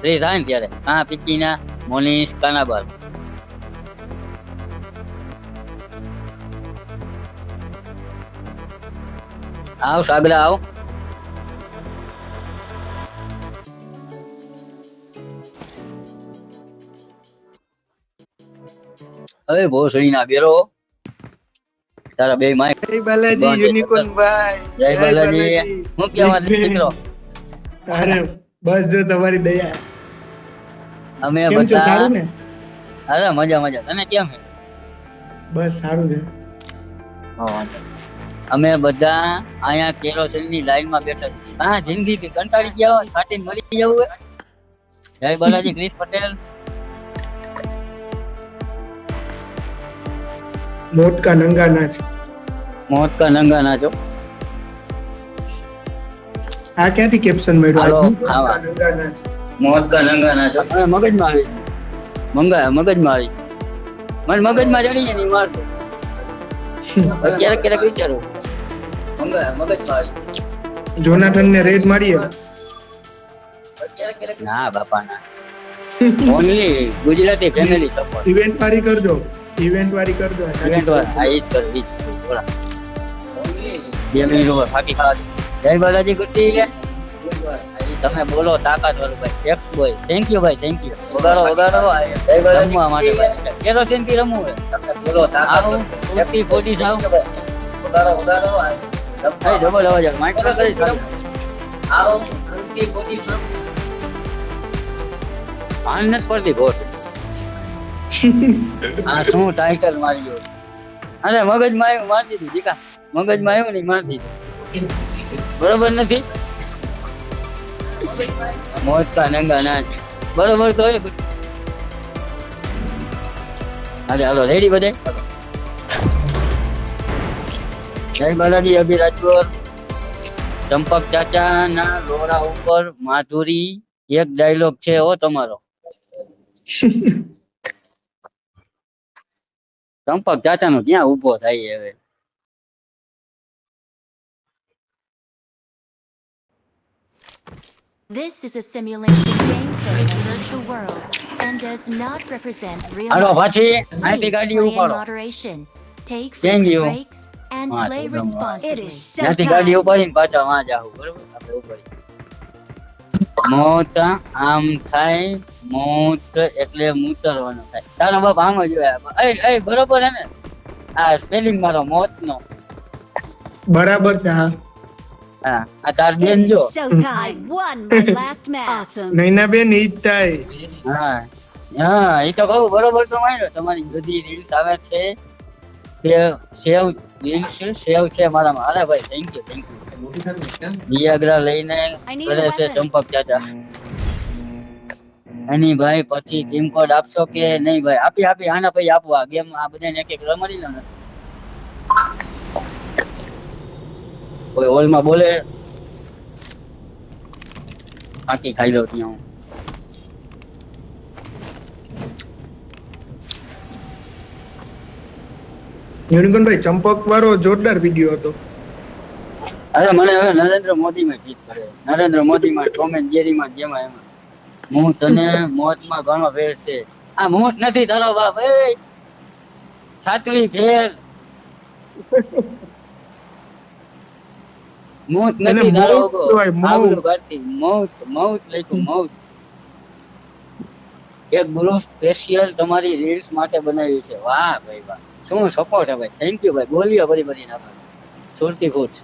Free થાય ને ત્યારે હા પિક્ચીના મોનિશ કાનાબાર આવ સાગરા આવ અરે ભોસડી ના બેરો તારા બે માય જય બાલાજી યુનિકોર્ન ભાઈ જય બાલાજી હું કેવા દીકરો અરે બસ જો તમારી દયા અમે કેમ છો બધા સારું ને અરે મજા મજા તને કેમ છે બસ સારું છે અમે બધા અહીંયા કેરોસીન ની લાઈન માં બેઠા છીએ હા જિંદગી થી કંટાળી ગયા હોય છાટીને મળી જવું હોય જય બાલાજી ક્રિશ પટેલ મોટકા નંગા નાચ મોત કા નંગા નાચો આ ક્યાંથી કેપ્શન મળ્યું હાલો, આજનું? મોટકા ખાવા. નંગા નાચ મોત કા નંગા નાચો હવે મગજમાં આવી મગજમાં આવી મને મગજમાં ચડી જાય ને ઈ મારતો હવે ક્યારેક ક્યારેક વિચારું મગજમાં આવી જોનાથન ને રેડ મારીએ ના બાપા ના only Gujarati family support event વાળી કરજો ઇવેન્ટ વાળી કરજો ઇવેન્ટ વાળા આ ઈ જ કર ઈ જ કર બોલા 2 મિનિટ ઉપર ફાકી ખાવા જય બાલાજી ગુટ્ટી લે તમે બોલો તાકાત વાળું ભાઈ એક્સ બોય થેન્ક યુ ભાઈ થેન્ક યુ વગાડો વગાડો જય બાલાજી રમવા માટે ભાઈ કેરોસીન થી રમવું છે તમે બોલો તાકાત 40 સાવ વગાડો વગાડો ભાઈ ડબલ અવાજ આવે માઇક્રો કરી આવો 40 સાવ ભાન નથી પડતી ભોટ આ શું ટાઇટલ માર્યો અરે મગજમાં આવ્યું મારી દીધું જીકા મગજમાં આવ્યું નહીં મારી દીધું બરોબર નથી મોજ કા નંગા નાચ બરોબર તો અરે હાલો રેડી બધે જય બાલાજી અભી રાજકોર ચંપક ચાચા ના લોરા ઉપર માધુરી એક ડાયલોગ છે હો તમારો ચંપક ચાચા નો ક્યાં ઉભો થાય હવે This is a simulation game set in a virtual world and does not represent real hello life. પાછી આઈટી Please ગાડી play in ઉપાડો moderation, take Thank frequent you. breaks, and હા, play તો ગમવા. responsibly. ત્યાંથી ગાડી ઉપાડીને પાછા વાં જાવું બરોબર આપણે ઉપાડી મોત આમ થાય મોત એટલે મૂતરવાનું થાય તારો બાપ આમ જ હોય એ બરોબર હે ને આ સ્પેલિંગ મારો મોત નો બરાબર છે હા હા આ તાર બેન જો I won my last match. Awesome. Naina બેન ઈ જ થાય હા હા એ તો કહું બરોબર તો માન્યો તમારી બધી રીલ્સ આવે છે તે સેવ રીલ્સ સેવ છે મારામાં અરે ભાઈ થેન્ક યુ વિયાગ્રા લઈને કરે છે ચંપક ચાચા એની ભાઈ પછી ટીમ કોડ આપશો કે નહીં ભાઈ આપી આના પછી આપો આ ગેમ આ બધાને એક એક રમાડી લો ને કોઈ હોલમાં બોલે ફાંકી ખાઈ લો ત્યાં હું યુનિકોર્ન ભાઈ ચંપક વાળો જોરદાર વિડીયો હતો અરે મને હવે નરેન્દ્ર મોદી માં જીત કરે નરેન્દ્ર મોદી માં ટોમ એન્ડ જેરી માં જેમાં એમાં હું તને મોતમાં ઘણો ભેર છે આ મોત નથી તારો બાપ એ છાતરી ફેર મોત નથી એને તારો મોત કહેવાય, મોત. આગળ કાઢતી મોત મોત લખ્યું મોત એક ગ્રુપ સ્પેશિયલ તમારી રીલ્સ માટે બનાવ્યું છે વાહ ભાઈ વાહ શું સપોર્ટ હે ભાઈ થેન્ક યુ ભાઈ બોલ્યો બરી નાખો સુરતી ફૂટ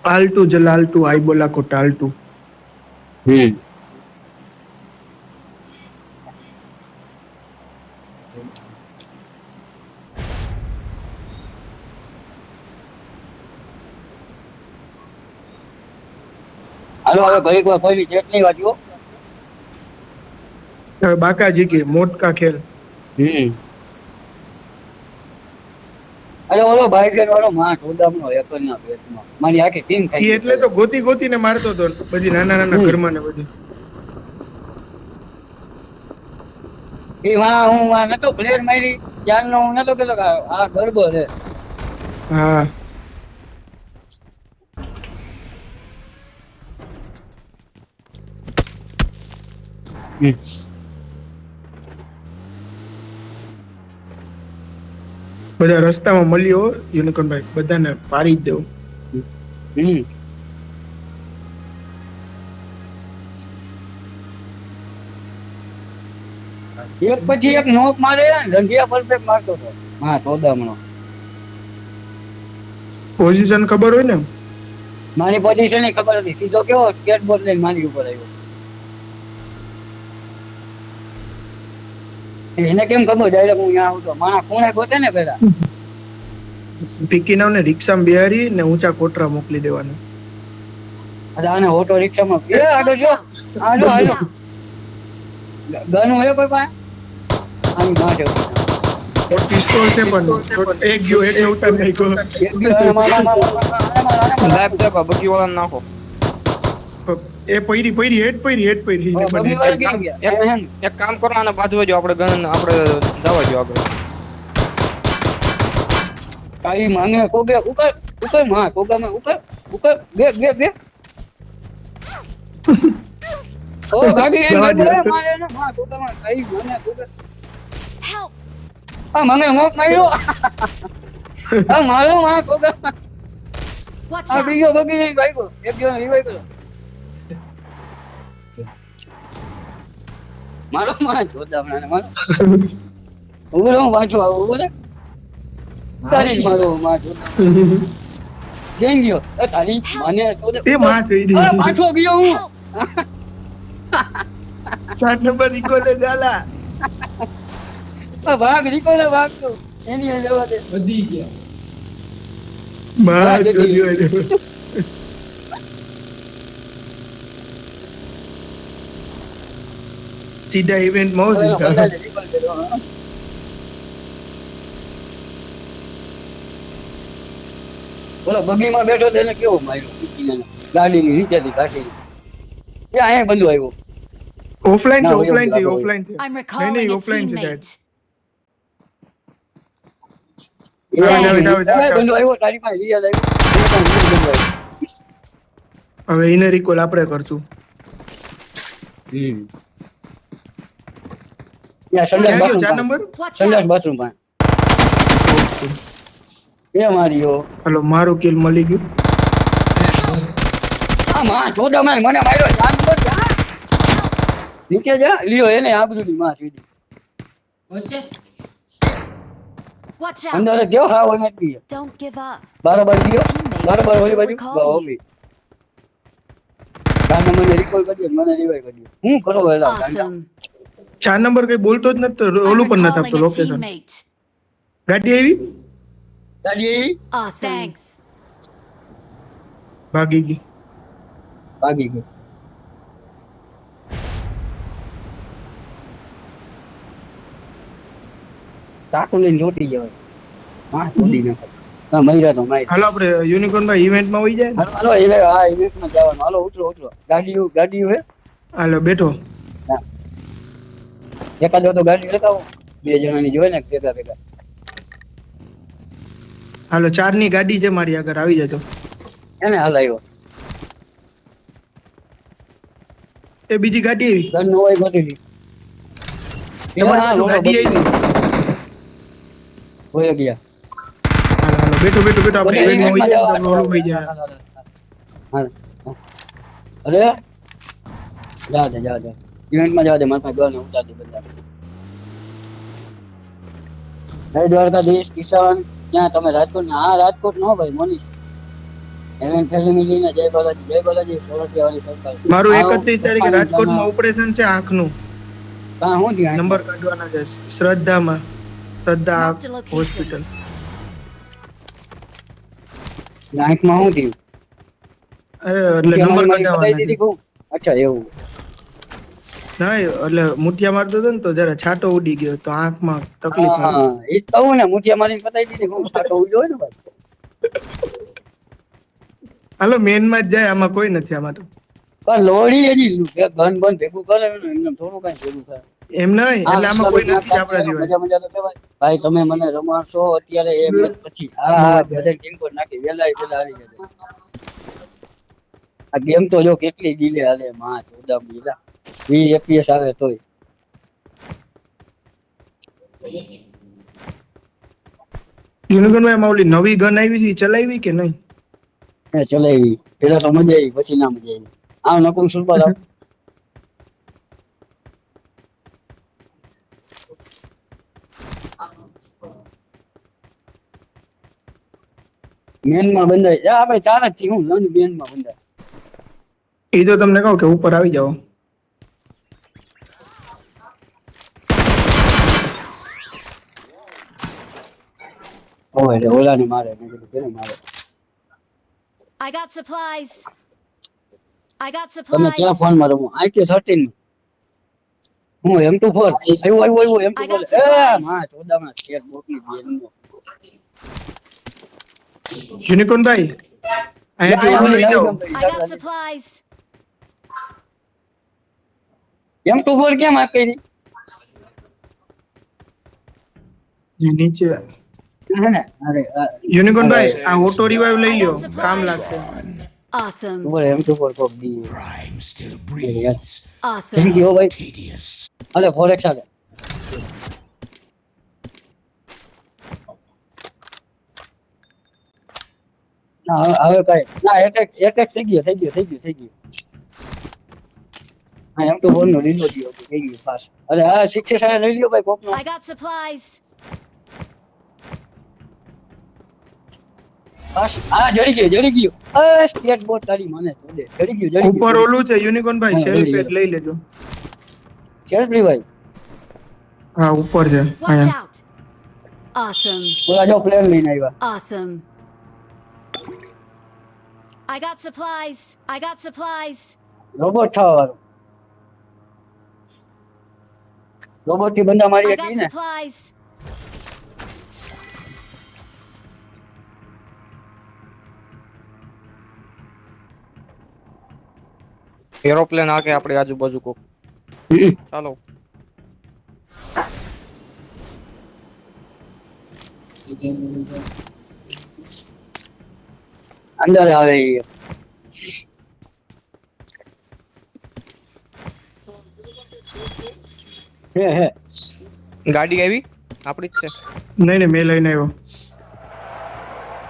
આલટુ જલાલટુ આઈ બોલા કો ટાલટુ હાલો હવે ઘડીક વાર કોઈની ચેટ નહીં વાંચ્યો હવે બાકાજી કે મોટકા ખેલ અરે ઓલો બાઈક વાળો માં ટોડામનો એકરના પેટમાં મારી આખી ટીમ ઈ ખાઈ એટલે તો ગોતી ગોતીને મારતો હતો બધી નાના નાના ઘરમાં ને બધી એ હું નતો પ્લેયર મારી ત્યારનો હું નતો કેતો કે આ ગરબો છે. હા બધા રસ્તામાં મળ્યો યુનિકોર્નભાઈ, બધાને પાડી જ દેવું. હમ એક પછી એક નોક મારે રંગિયા પરફેક્ટ મારતો હતો. હા ચોદામણો પોઝિશન ખબર હોય ને. મારી પોઝિશન ની ખબર હતી. સીધો કેવો સ્કેટ બોર્ડ લઈને મારી ઉપર આવ્યો. એને કેમ ખબર ડાયરેક્ટ હું અહીંયા આવતો? મારા ખૂણે ગોતે ને પેલા. પીકી નાવને રિક્ષામાં બેહારી ને ઊંચા કોટરા મોકલી દેવાના. અરે આને ઓટો રિક્ષામાં એ આગળ જો. હાલો Watch હાલો. out! ગન હોય કોઈ પાસે? આની માટે પિસ્તોલ છે પણ એક ગયો એક ઉતાર નાખ્યો. લાઈવ છે બગી વાળા નાખો. એ પૈરી હેડ પૈરી એને બંને. એક કામ કરો આને બાજુ જો આપણે ગણ આપણે જવા જો આગળ. કાઈ માંગે કોબે ઉપર ઉપર માં કોગામાં ઉપર ઉપર બે બે બે ઓ ગાડી એ મારે ને માં કોગામાં કાઈ મને કોગા Help! આ મને મોક માર્યો આ મારો માં કોગામાં Watch આ out! બીજો બગી ભાઈકો એક જણ રિવાઈ ગયો મારો માં જોતા મને મારો ઉગરો વાંચો આવો બોલે તારી મારો માં જોતા કેમ ગયો એ તારી મને એ માં થઈ આ પાછો ગયો હું 4 નંબર ઇકોલે ગાલા. આ ભાગ નીકળે ભાગ તો એની એ જવા દે વધી ગયા. માં જોયો એને. સીધા ઇવેન્ટ માં ઓલો સીધા. બંદા નીકળ ગયો હા. ઓલો બગીમાં બેઠો તો એને કેવો માર્યો ગાડીની નીચેથી કાઢી એ અહીંયા બંધો આવ્યો ઓફલાઈન ના, છે હોય ઓફલાઈન છે એવું ઓફલાઈન છે. I'm નહીં recalling a ઓફલાઈન છે teammate. આવે, આવે, આવે, આવે. બંધો આવ્યો તારી પાસે રિયલ આવ્યો બંધો આવ્યો હવે એને રિકોલ આપણે કરશું. ત્યાં સંડાસ ક્યાં ગયો 4 બાથરૂમ નંબર? Watch સંડાસ out! બાથરૂમ પાસે એ માર્યો હાલો મારું કિલ મળી ગયું. આ માં ચોદા માં મને માર્યો જાન બોલ જા નીચે જા લ્યો એને આબરૂની માં સીધી Watch out! અંદર જો હા હોય નથી Don't give up. બરાબર ગયો Teammates બરાબર ઓલી બાજુ will call you. ઓમી ગાને મને રિકોલ કરજો મને રિવાઈ કરજો હું કરો વેલા ગાંડા Awesome. 4 નંબર કઈ બોલતો જ નથી, I'm ઓલું પણ નથી આપતો recalling a લોકેશન. teammate. ગાડી આવી ગાડી Awesome. Thanks. ભાગી ગઈ. ભાગી ગઈ ચાકુ લઈને જોટી જવાય હા કૂદી નાખો હા મહિરા તો મારી હાલો આપણે યુનિકોર્ન ભાઈ ઇવેન્ટ માં હોઈ જાય. હાલો હાલો હવે હા ઇવેન્ટમાં જવાનું હાલો ઉતરો ઉતરો ગાડીઓ હે હાલો બેઠો. એકાદો તો ગાડી લગાવો બે જણાની જોવે ને ભેગા ભેગા હાલો 4 ની ગાડી છે મારી આગળ, આવી જજો. એને હલાવ્યો એ બીજી ગાડી આવી. ગન નો હોય ગોતી તમારી બાજુ ગાડી આવી. હોય ગયા હાલો હાલો બેઠો બેઠો બેઠો આપણે ઇવેન્ટ માં હોઈ જાય તો ઓલું હોઈ જાય. અરે જા ઇવેન્ટમાં જવા દે મારા પાસે ગન ઉતાર દે બધા જય દ્વારકાધીશ કિશન ત્યાં તમે રાજકોટ હા રાજકોટ નો ભાઈ મનીષ ઇવેન્ટ ફેમિલી ને જય બાલાજી સોરઠિયા વાળી સરકાર મારું 31 તારીખે રાજકોટમાં ઓપરેશન છે આંખનું. કાં હું ત્યાં નંબર કાઢવાના છે શ્રદ્ધા Marked a location. હોસ્પિટલ. આંખમાં શું થયું એટલે નંબર કાઢવાના બતાવી છે. દીધી કહું અચ્છા એવું ના એટલે મુઠિયા મારતો હતો ને તો જરા છાંટો ઉડી ગયો તો આંખમાં તકલીફ આવી. હા એ જ કહું ને મુઠિયા મારીને બતાવી દીધી હું સાટો ઉડ્યો હોય ને ભાઈ હાલો મેન માં જ જાય, આમાં કોઈ નથી આમાં તો. પણ લોડી હજી ગન બન ભેગું કરે ને એમને થોડું કઈ ભેગું થાય એમ નહીં એટલે આમાં કોઈ નથી આપણા મજા જેવા મજા તો કહેવાય ભાઈ તમે મને રમાડશો અત્યારે એ મેચ પછી હા હા બધા ટીમ પર નાખી વેલા આવી જશે આ ગેમ તો જો કેટલી ડીલે હાલે માં ચોદા બીજા 20 FPS આવે તોય યુનિકોર્ન માં ઓલી નવી ગન આવી છે ઈ ચલાવી કે નહીં? મેં ચલાવી પેલા તો મજા આવી પછી ના મજા આવી આમ નકુલ સુરપાલ આવ મેન માં બંધાય જા આપણે ચાર જ છીએ હું લન મેન માં બંધાય એ તો તમને કહું કે ઉપર આવી જાઓ. ઓય રે ઓલા ને મારે મેં કીધું કેને મારે I got supplies. I got તમે supplies. ક્યાં ફોન માં રમો IQ13 હું M24 આવ્યો I M24 got A supplies. માં ચોદા માં સ્કેટ બોકની બેન નો યુનિકોર્ન ભાઈ અહીંયા લઈ જાઓ. I got supplies. M24 કેમ આ કરી નીચે હે ને અરે યુનિકોર્ન ભાઈ આ ઓટો રિવાઇવ લઈ I લ્યો got supplies. કામ લાગશે. Awesome. ઉપર M24 કોક દી Crime still breeds. Awesome. Thank you ભાઈ Tedious. અરે ફોરેક્સ આવે ના હવે કઈ ના એટેક થઈ ગયો હા એમ તો બોલ નો લીલો દીયો થઈ ગયું ફાસ્ટ અરે આ 6 લઈ લ્યો ભાઈ કોક નો I got supplies. ફાસ્ટ આ જડી ગયો આ સ્ટેટ બોટ તારી મને જોડે જડી ગયું ઉપર ઓલું છે યુનિકોર્ન ભાઈ હા, સેલ્ફ લઈ એટ લઈ લેજો. સેલ્ફી ભાઈ હા ઉપર છે Watch અહીંયા. out. Awesome. ઓલા જો પ્લેન લઈને આવ્યા Awesome. I got supplies. I got supplies. Robot થવા વાળો રોબોટ થી બંદા મારી I હતી got ને supplies. એરોપ્લેન આકે આપણી આજુબાજુ કોક ચાલો અંદર આવે ઈ. હે ગાડી આવી આપણી જ છે નહીં મેં લઈને આવ્યો.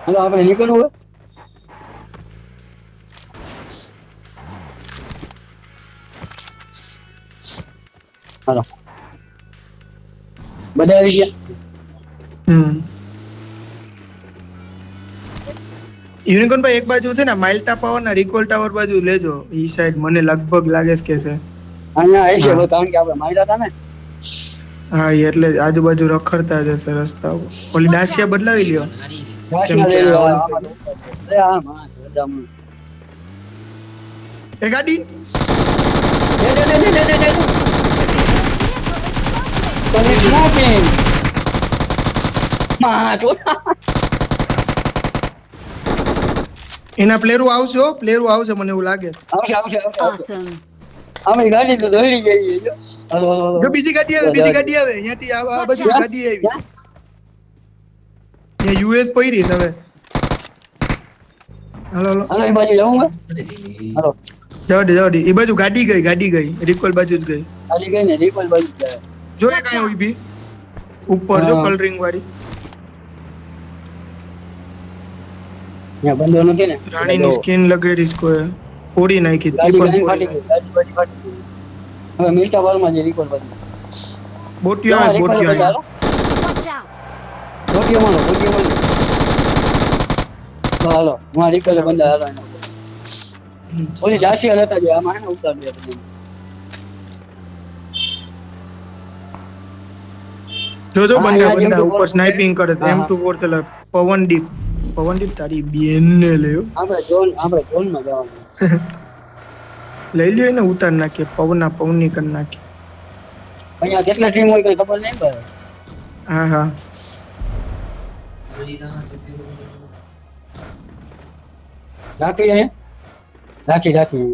હાલો આપણે નીકળવું હોય હાલો બધા આવી ગયા યુનિકોર્ન ભાઈ એક બાજુ છે ને માઇલ્ટા પાવર ના રિકોલ ટાવર બાજુ લેજો. ઈ સાઈડ મને લગભગ લાગે છે કે છે. અહીંયા આવી છે હવે કારણ કે આપણે માર્યા હતા ને હા ઈ એટલે જ આજુબાજુ રખડતા જશે રસ્તા ઉપર. ઓલી દાસિયા બદલાવી લ્યો. ઘાસના કે લઈ લો, આ આમાં તો અરે આ માં જોરદાર. એ ગાડી દે. તો એક smoking. માં જોરદાર. એના પ્લેયરો આવશે હો પ્લેયરો આવશે મને એવું લાગે. આવશે. Awesome. આમની ગાડી તો દોડી ગઈ છે જો. હાલો. જો બીજી ગાડી આવે અહીંયાથી આ બાજુ ગાડી આવી. ત્યાં યુએસ પડી છે હવે. હાલો હાલો એ બાજુ જવું હે? હાલો જવા દે એ બાજુ ગાડી ગઈ રિકોલ બાજુ જ ગઈ. ખાલી ગઈ ને રિકોલ બાજુ જાય. જો એ કાંઈ ઊભી ઉપર જો હા. કલરિંગ વાળી ત્યાં બંધો નથી ને રાણીની સ્કિન લગાડી છે કોઈ ફોડી નાખી ગાડી ત્રિપલ ફાટી ગઈ. ગાડી ફાટી ગઈ. હવે મિલ્ટા બારમાં જે રિકોલ બાજુ બોટિયો આવે બોટિયો આવે. હાલો Watch out. બોટીઓ મારો હાલો માં રિકોલ બંધા હાલો એના. ઓલી જાસી હતા જે આમાં હે ને ઉતાર દે બધું. જો હા, બંદા આ જેમ બંદા તો ઉપર બોલ- સ્નાઇપિંગ કરે છે હા, M24 ચલા પવનદીપ તારી બેન ને લ્યો આપણે ઝોન માં જવાનું. લઈ લ્યો ને ઉતાર નાખીએ પવની કરી નાખીએ. અહીંયા કેટલા ટીમ હોય કઈ ખબર નહીં પડે. હા રાખી અહીંયા રાખી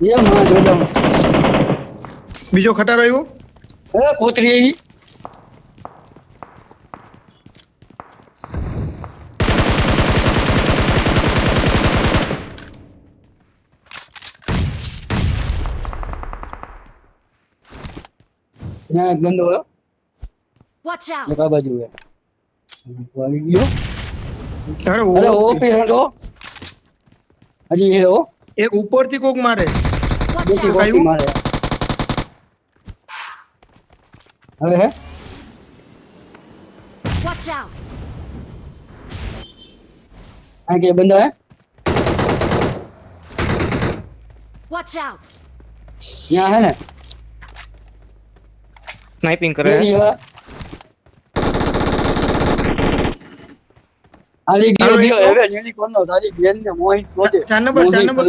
એ માં જોડો બીજો ખટારો આવ્યો. એ કોતરી આવી ના એક બંદો હોય Watch out! એક આ બાજુ હે આવી ગયો અરે અરે ઓ ઓપી હેડો હજી હેડો એક ઉપરથી કોક મારે. Watch બેટી out! કોપી મારે હવે હે Watch out! આ કે બંદા હે Watch out! ત્યાં હે ને સ્નાઇપિંગ કરે બેટી હે આલી ગયો ગયો હવે યુનિકોર્ન નો તારી બેન ને મોહિત ગોતે 4 નંબર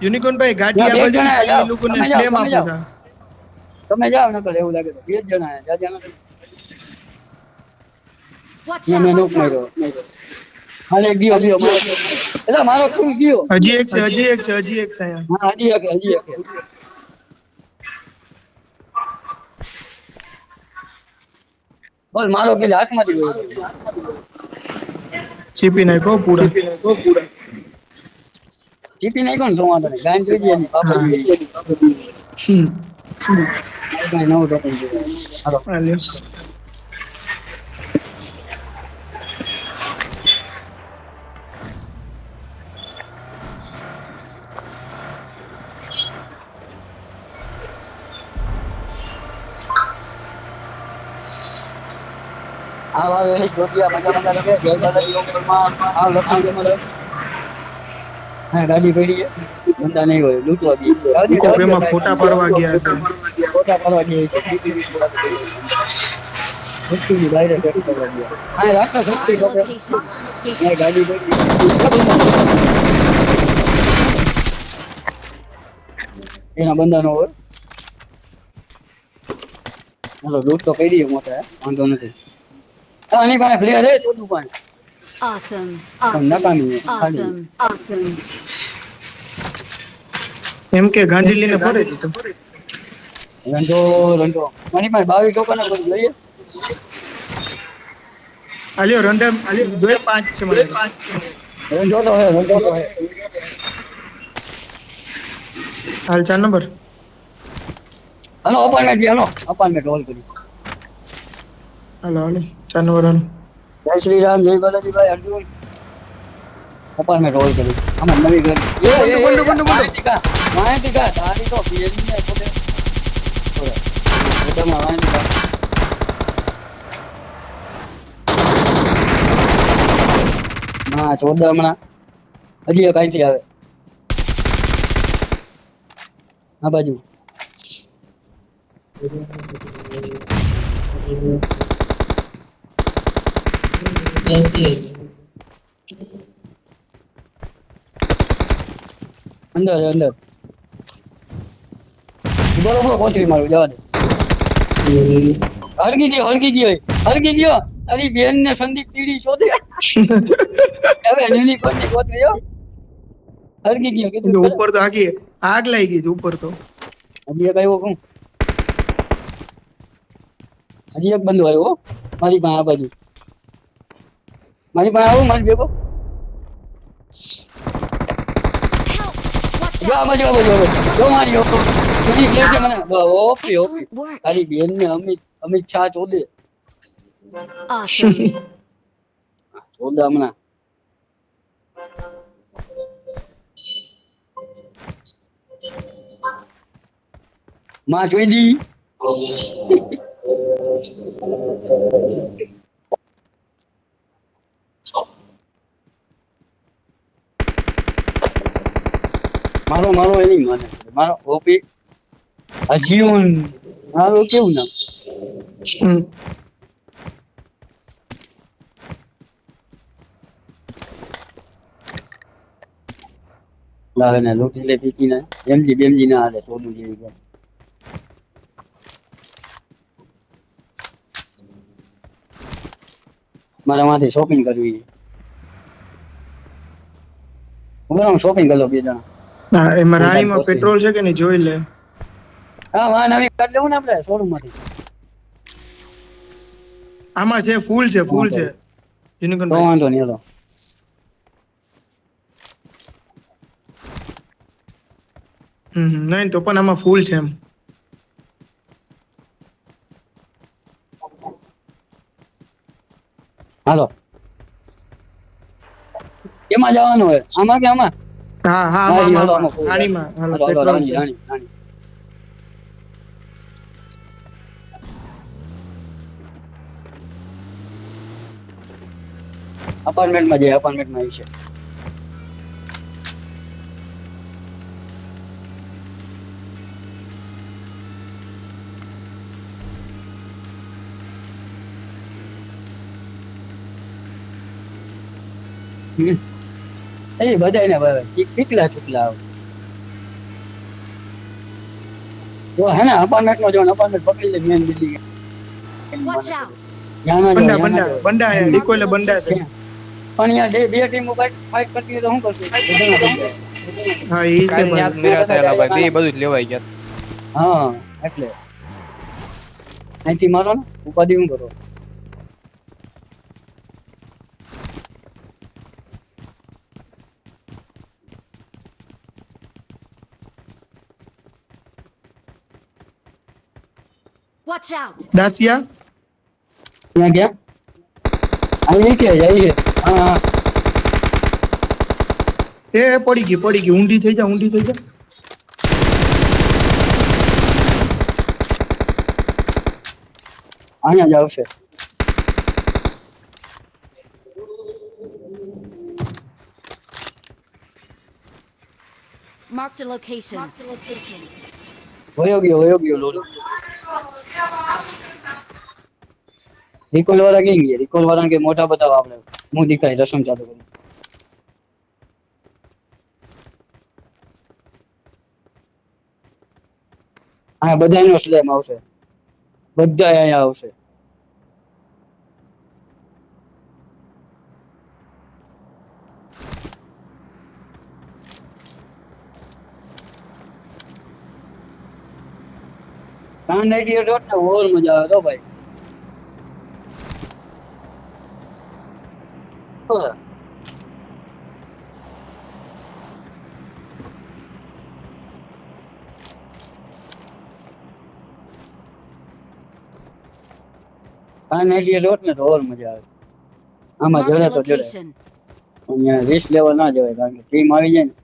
યુનિકોર્ન ભાઈ ગાડી આ બાજુ બે જણા એ લોકોને તમે જાઓ, સ્લેમ તમે આપો જાઓ. તા. તમે જાવ નકર એવું લાગે તો બે જ જણા હે જાજા નકર Watch ને મેં નોક out! માર્યો હાલે ગયો ગયો મારો એટલે મારો ફૂલ ગયો હજી એક છે અહીંયા. હા હજી એક બોલ મારો કે હાથમાંથી ગયો ચીપી નાખો પૂરા. ચીપી નહીં કોણ જોવા તને ગાયન જોઈ જઈએ એની પાપા જોઈ જઈએ હમ. કઈ નવું ટોકન જોઈએ હાલો આ લ્યો. આ વાવે એની જોતિયા મજા લગે જય દાદાજી ઓમરમાં આ લખાણ જમા લે હા ગાડી પડી છે બંદા નહીં હોય લૂંટવા દે છે કોક એમાં ફોટા પાડવા ગયા છે. ફોટા પાડવા દે છે સસ્તી બહાર સેટ કરવા દે હા રાખો સસ્તી Marked a કોકે location. એ ગાડી પડી એના બંદા નો હોય હાલો લૂંટ તો પડી મોટા વાંધો નથી આની પાસે પ્લેયર હે ચોથું પણ Awesome. નકામી હે, ખાલી Awesome. એમ કે ગાંધી લઈને ફરે છે તો. રંડો મારી પાસે 22 ટોકન જ લઈએ આ લ્યો રંડમ 2-5 છે મારે. રંડો તો હે હાલ 4 નંબર. હાલો અપાર્ટમેન્ટ હોલ કરી હાલો 4 નંબર હાલો. જય શ્રી રામ જય બાલાજીભાઈ અર્જુન અપાર્ટમેન્ટ હોલ કરી આમાં નવી ઘર બંધુ. માહિતી કા તારી તો પીએમ ને પોતે પોતામાં માહિતી કા હા 14 હમણાં હજી કઈથી આવે આ બાજુ અંદર બરોબર કોચરી મારું જવા દે હરગી ગયો તારી બેન ને સંદીપ તીડી શોધે હવે યુનિકોર્ન ની કોચરી હો હરગી ગયો કીધું ખરા. ઉપર તો આગ લાગી ગઈ છે ઉપર તો. હજી એક આવ્યો કોણ હજી એક બંદો આવ્યો હો. મારી પાસે આ બાજુ મારી પાસે આવો મારી ભેગો Help! Watch જો આ out! બાજુ જો મારી ઓપી લે છે મને ઓપી Excellent work. તારી બેન ને અમિત શાહ ચોદે Awesome. ચોદે હમણાં માં જોઈ દી મારો એની માને મારો ઓપી અજીવન મારો કેવું નામ હમ. લાવે ને લૂંટી લે પીકી ને બેમજી ના હાલે તોડું જેવી ગયા મારા માંથી શોપિંગ કરવી છે શોપિંગ કરો બે જણા હા એમાં હું રાણીમાં તારી પેટ્રોલ છે કે નહીં જોઈ લે. હા વાહ નવી કાઢ લેવું ને આપણે શોરૂમ માંથી. આમાં છે ફૂલ છે હા ફૂલ તો છે તો યુનિકોર્નભાઈ. વાંધો નહીં હાલો. નહીં તો પણ આમાં ફૂલ છે એમ. હાલો કેમાં જવાનું હોય આમાં કે આમાં? હા હા હા આમાં ઈ હાલો આમાં આમાં ફોર રાણીમાં હાલો હાલો હાલો પેટ્રોલ રાણી છે. રાણી રાણી. અપાર્ટમેન્ટમાં જઈએ અપાર્ટમેન્ટમાં આવી છે. એ બધાય ને ચીકલા ચીકલા આવે. જો હે ને અપાર્ટમેન્ટ નો જો અપાર્ટમેન્ટ પકડી લે મેન બિલ્ડિંગ. Watch out! ત્યાં ના બંડા જવાય, ત્યાં ના બંડા જવાય. બંડા એમ રિકોઈલે બંડા છે. છે. પણ અહીંયા બે ટીમો ફાઇટ કરતી હોય તો શું કરશે? બધાના થઈ જાય. હા એ છે કાલ ન્યા જ પાછું. મેરા થયેલા ભાઈ બે બધું જ લેવાઈ ગયા. હા એટલે અહીંથી મારો ને ઉપાધિ હું કરો. Watch out! દાસિયા ત્યાં ગયા અહીં નીચે જઈએ. હા હા એ પડી ગઈ ઊંધી થઈ જા ઊંધી થઈ જા. અહીંયા જ આવશે. Marked a location. વયો ગયો લોલો. રિકોલ વાળા કેમ ગયા? રિકોલ વાળા કે મોટા બતાવો આપણે. હું દેખાય રસમ ચાલુ કરી. હા બધા નો સ્લેમ આવશે. બધા અહીંયા આવશે. કાન નાઈટી ડોટ ને ઓર મજા આવે તો ભાઈ. હા. કાન નાઈટી ડોટ ને તો ઓર મજા આવે. આમાં Marked જડે a તો જડે. location. અહીંયા રિસ્ક લેવલ ના જવાય કારણ કે ટીમ આવી જાય ને.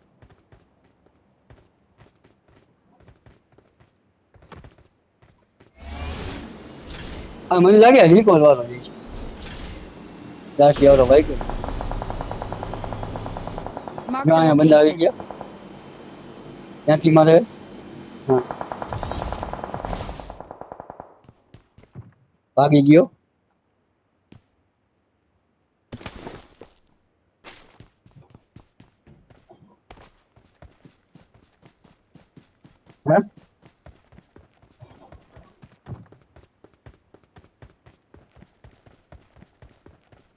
આ મને લાગે રિકોલ વાળો જઈશ. દાસી વાળો ભાઈ કે Marked a અહીંયા બંદા આવી location. ગયા. ત્યાંથી મારે હા ભાગી ગયો. હે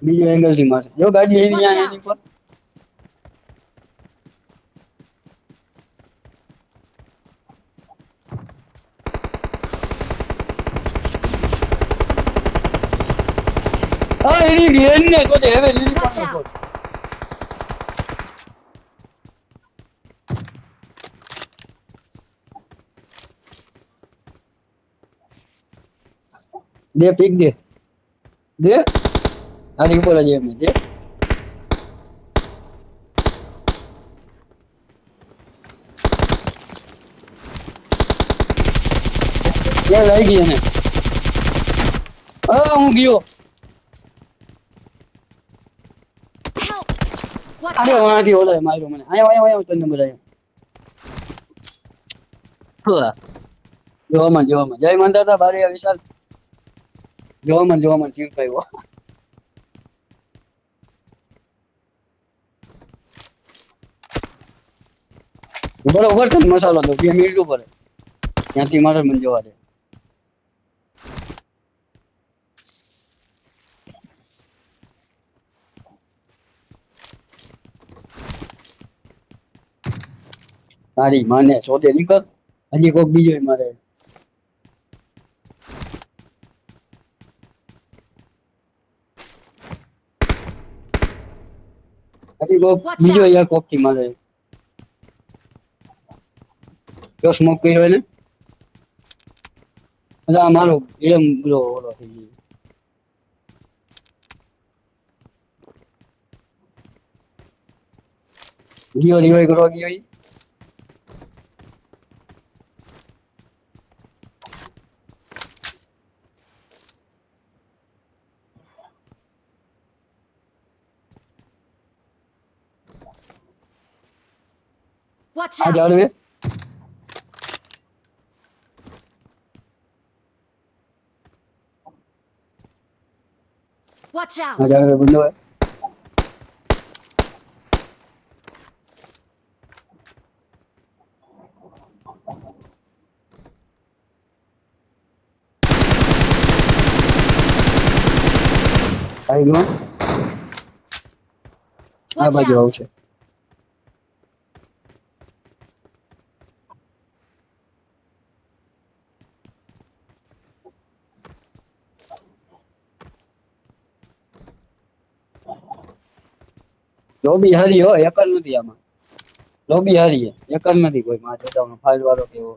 બીજો એંગલ થી મારે જો ગાડી એવી Watch અહીંયા એની out. પર. આ એની બેન ને તો હવે લીલી Watch પણ out! દે પીક દે દે આની ઉપર જ એમ દે. એ લઈ ગઈ એને. હું ગયો. Help! Watch અરે out! વાંથી ઓલા માર્યો મને. આયો તને નંબર આયો. જોવામાં જય મંદાતા બારી વિશાલ. જોવામાં ચીર થયો. બરોબર છે મસાલો તો 2 મિનિટ ઉપર ત્યાંથી મારે મને જોવા દે. તારી માને શોધે નીકળ હજી કોક બીજો મારે હજી કોક Watch બીજો out. યાર કોક થી મારે જો સ્મોક કર્યો એને એટલે આ મારો એમ પેલો ઓલો થઈ ગયો ગયો રિવાઈ કરવા ગયો ઈ. Watch આ out. જાળવે Watch આ out. જાળવે બંધો હે આવી ગયો આ Watch બાજુ out. આવશે લોબી હારી હો એક જ નથી આમાં લોબી હારી હે એક જ નથી કોઈ માં જોતાનો ફાઇલ વાળો કેવો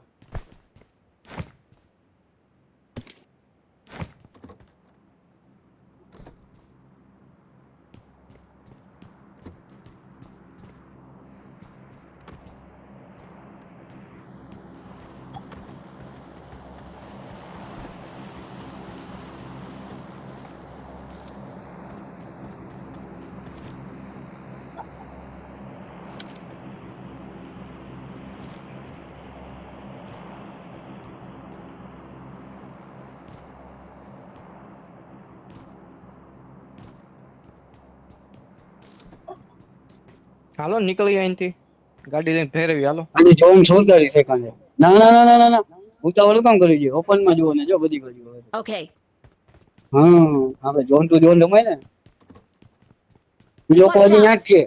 હાલો નીકળી અહીંથી ગાડી લઈને ફેરવી હાલો અને જોન સોલદારી સેકન્ડ છે ના ના ના ના ના ના હું તો ઓલું કામ કરી દઉં ઓપન માં જુઓ ને જો બધી બાજુ હવે. Okay. હા આપણે જોન ટુ જોન રમાય ને બીજો Watch કોઈ out. યાદ છે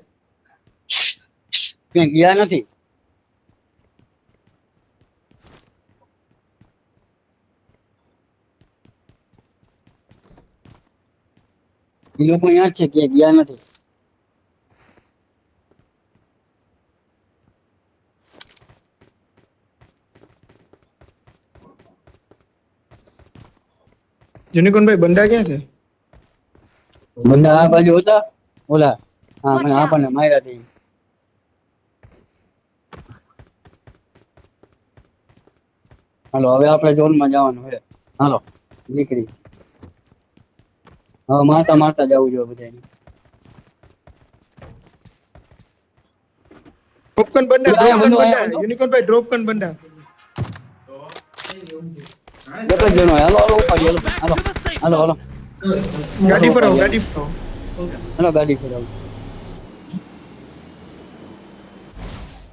ક્યાંય ગયા નથી એ લોકો યાદ છે કે ગયા નથી યુનિકોર્ન ભાઈ બંડા ક્યાં છે? બંદા આ બાજુ હતા ઓલા હા Watch મને out. આપણને માર્યા થી હાલો હવે આપણે ઝોન માં જવાનું છે હાલો નીકળી હવે મારતા મારતા જવું જોઈએ બધાને ડ્રોપકન બંડા, આયા ડ્રોપકન બંધો, આયા બંડા, બંધો. યુનિકોર્ન ભાઈ ડ્રોપકન બંડા. એક જ જણો હાલો હાલો ઉપાડી હાલો હાલો હાલો હાલો ગાડી પર આવો, ગાડી પર આવો. હાલો ગાડી ફેરવ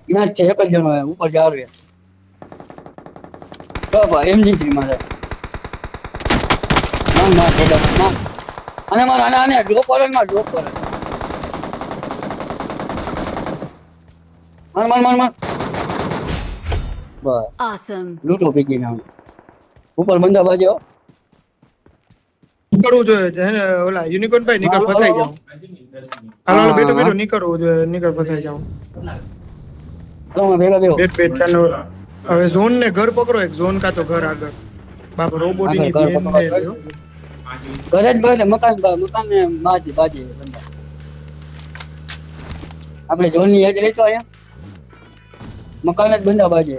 ત્યાં જ છે એક જ જણો હે, ઉપર જાળવે બાબા એમજી મારે ના ના પેલા ના આને માર આને ડ્રોપ કરે માં ડ્રોપ કરે માર માર માર માર બસ Awesome. લૂંટો પીકી નામ ઉપર બંદા બાજ્યો નીકળવું જોઈએ છે હે, ઓલા યુનિકોર્ન ભાઈ નીકળ હાલો, ફસાઈ હાલો. જાવ. હાલો હાલો બેઠો હા. બેઠો નીકળવું જોઈએ, નીકળ ફસાઈ જાવ. હાલો ભેગા બેહો બેઠ બેઠ ચાલો. હવે ઝોન ને ઘર પકડો, એક ઝોન કા તો ઘર આગળ. બાપ રોબોટી ની ઘર બેન પકડો, ને ઘર. ઘરે જ બને મકાન મકાન ને બાજી બાજી બંદા આપણે ઝોન ની યાદ રહેતો અહીંયા મકાન જ બંદા બાજે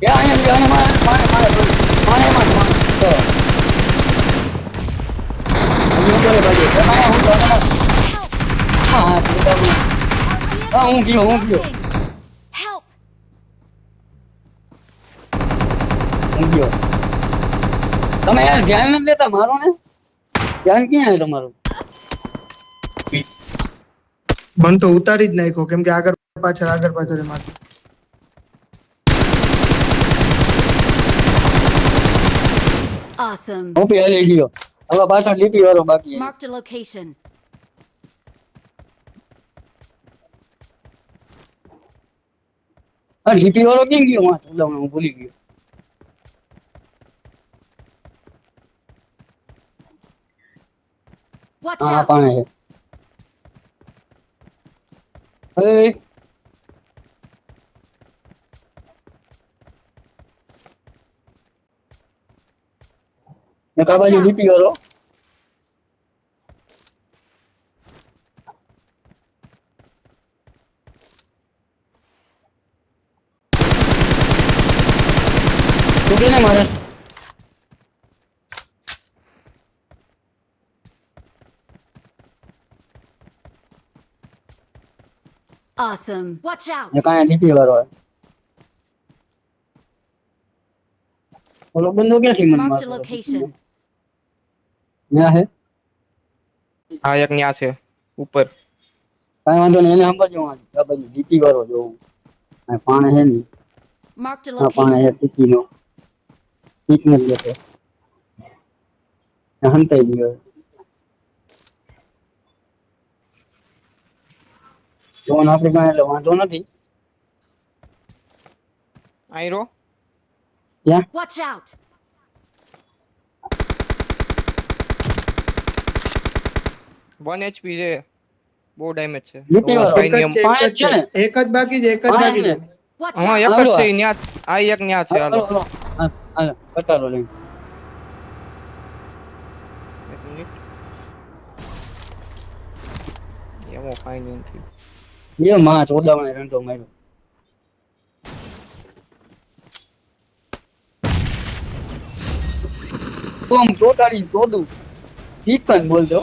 ક્યાં અહીંયા મારે મારે મારે મારે મારે મારે હું બાજે અહીંયા હું તો હા હા હું ગયો Help. હું ગયો તમે યાર ધ્યાન નથી લેતા મારો ને ધ્યાન ક્યાં છે તમારું બન તો ઉતારી જ નાખ્યો કેમ કે આગળ પાછળ એમાં. Awesome. ઓપી હાલી ગયો હવે પાછળ લીપી વાળો બાકી છે. Marked a location. હા જીપી વાળો કેમ ગયો માં હું ભૂલી ગયો Watch હા out! પાણે છે એ નકા બાજુ જીપી વાળો તું કેને મારે Awesome. Watch out! ને કાંઈ જીપી વાળો હોય ઓલો બંદો ક્યાંથી મને Marked a મારતો location. ત્યાં હે હા એક ન્યા છે ઉપર. કાંઈ વાંધો નહીં એને સમજો આ બાજુ જીપી વાળો જોવું આ પાણે હે ને Marked a આ પાણે હે location. ટીકીનો ટીકને જ લેતો હંતાઈ ગયો જોન આપણી પાસે એટલે વાંધો નથી આયરો ત્યાં Watch out! વન HP છે. બહુ ડેમેજ છે. જીપી વાળો એક જ છે, પાંચ એક જ છે ને? છે. એક જ બાકી છે, એક જ પાંચ બાકી ને? છે. Watch હા out! એક જ હાલો. છે ઈ ન્યા આ એક ન્યા છે હાલો. હાલો કટારો લઈને એક મિનિટ. એમો ફાઈન નથી. એ માં ચોદાવણે રંટો માર્યો તો આમ ચોટાડી ચોદું ચિકન બોલજો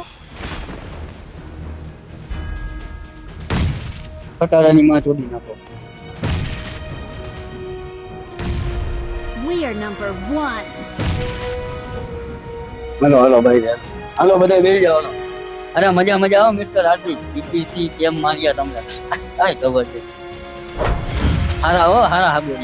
કટારાની માં ચોદી નાખો We are number 1. હાલો હાલો ભાઈ હાલો બધા બેસી જાઓ હાલો અરે મજા મજા આવો મિસ્ટર હાર્દિક બીપીસી કેમ માર્યા તમને કાંઈ ખબર છે હારા હો હારા હાબુ